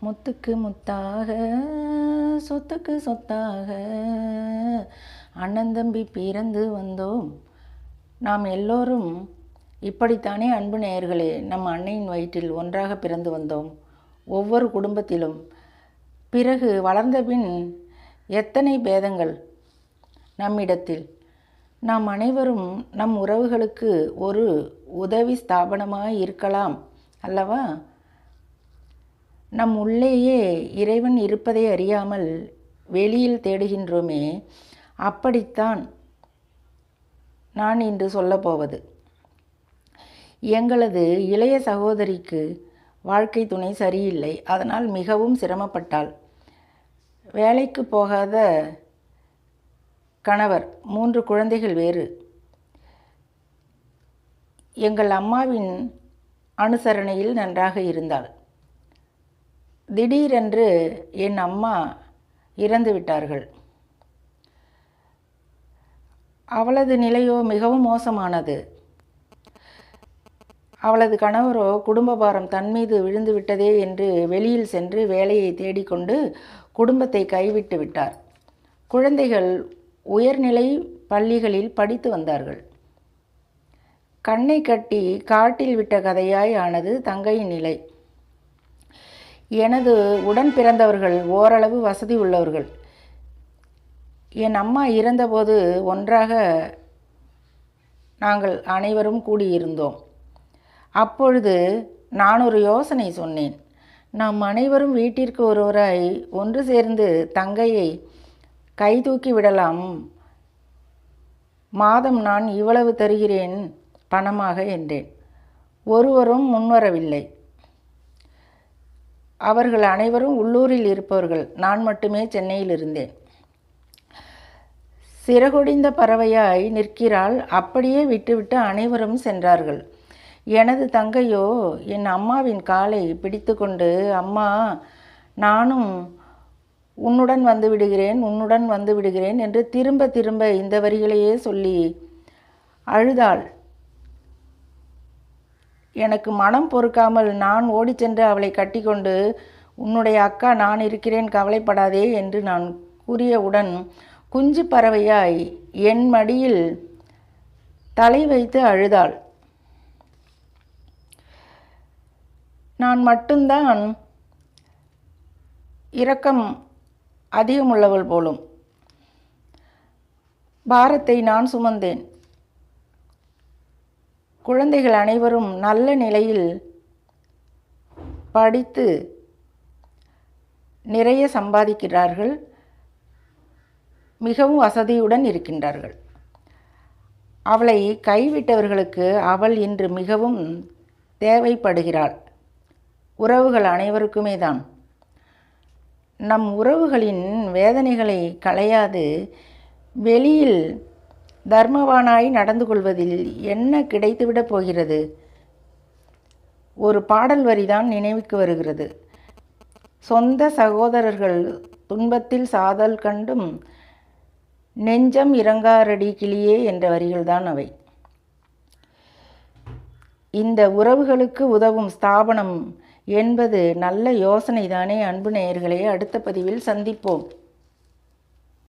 முத்துக்கு முத்தாக சொத்துக்கு சொத்தாக அண்ணன் தம்பி பிறந்து வந்தோம். நாம் எல்லோரும் இப்படித்தானே அன்பு நேயர்களே நம் அன்னையின் வயிற்றில் ஒன்றாக பிறந்து வந்தோம். ஒவ்வொரு குடும்பத்திலும் பிறகு வளர்ந்தபின் எத்தனை பேதங்கள் நம்மிடத்தில். நாம் அனைவரும் நம் உறவுகளுக்கு ஒரு உதவி ஸ்தாபனமாய் இருக்கலாம் அல்லவா? நம் உள்ளேயே இறைவன் இருப்பதை அறியாமல் வெளியில் தேடுகின்றோமே, அப்படித்தான் நான் இன்று சொல்லப்போவது. எங்களது இளைய சகோதரிக்கு வாழ்க்கை துணை சரியில்லை. அதனால் மிகவும் சிரமப்பட்டாள். வேலைக்கு போகாத கணவர், 3 குழந்தைகள் வேறு. எங்கள் அம்மாவின் அனுசரணையில் நன்றாக இருந்தாள். திடீரென்று என் அம்மா இறந்து விட்டார்கள். அவளது நிலையோ மிகவும் மோசமானது. அவளது கணவரோ குடும்ப பாரம் தன் மீது விழுந்து விட்டதே என்று வெளியில் சென்று வேலையை தேடிக்கொண்டு குடும்பத்தை கைவிட்டு விட்டார். குழந்தைகள் உயர்நிலை பள்ளிகளில் படித்து வந்தார்கள். கண்ணை கட்டி காட்டில் விட்ட கதையாய் ஆனது தங்கையின் நிலை. எனது உடன் பிறந்தவர்கள் ஓரளவு வசதி உள்ளவர்கள். என் அம்மா இறந்தபோது ஒன்றாக நாங்கள் அனைவரும் கூடியிருந்தோம். அப்பொழுது நான் ஒரு யோசனை சொன்னேன். நாம் அனைவரும் வீட்டிற்கு ஒருவராய் ஒன்று சேர்ந்து தங்கையை கை தூக்கி விடலாம். மாதம் நான் இவ்வளவு தருகிறேன் பணமாக என்றேன். ஒருவரும் முன்வரவில்லை. அவர்கள் அனைவரும் உள்ளூரில் இருப்பவர்கள். நான் மட்டுமே சென்னையில் இருந்தேன். சிறகுடிந்த பறவையாய் நிற்கிறாள். அப்படியே விட்டுவிட்டு அனைவரும் சென்றார்கள். எனது தங்கையோ என் அம்மாவின் காலை பிடித்து கொண்டு, அம்மா, நானும் உன்னுடன் வந்து விடுகிறேன் என்று திரும்ப திரும்ப இந்த வரிகளையே சொல்லி அழுதாள். எனக்கு மனம் பொறுக்காமல் நான் ஓடி சென்று அவளை கட்டிக்கொண்டு, உன்னுடைய அக்கா நான் இருக்கிறேன், கவலைப்படாதே என்று நான் கூறியவுடன் குஞ்சு பறவையாய் என் மடியில் தலை வைத்து அழுதாள். நான் மட்டும்தான் இரக்கம் அதிகமுள்ளவள் போலும். பாரத்தை நான் சுமந்தேன். குழந்தைகள் அனைவரும் நல்ல நிலையில் படித்து நிறைய சம்பாதிக்கிறார்கள். மிகவும் வசதியுடன் இருக்கின்றார்கள். அவளை கைவிட்டவர்களுக்கு அவள் இன்று மிகவும் தேவைப்படுகிறாள். உறவுகள் அனைவருக்குமே தான். நம் உறவுகளின் வேதனைகளை களையாது வெளியில் தர்மவானாய் நடந்து கொள்வதில் என்ன கிடைத்துவிடப் போகிறது? ஒரு பாடல் வரிதான் நினைவுக்கு வருகிறது. சொந்த சகோதரர்கள் துன்பத்தில் சாதல் கண்டும் நெஞ்சம் இறங்காரடி கிளியே என்ற வரிகள்தான் அவை. இந்த உறவுகளுக்கு உதவும் ஸ்தாபனம் என்பது நல்ல யோசனைதானே அன்பு நேயர்களே. அடுத்த பதிவில் சந்திப்போம்.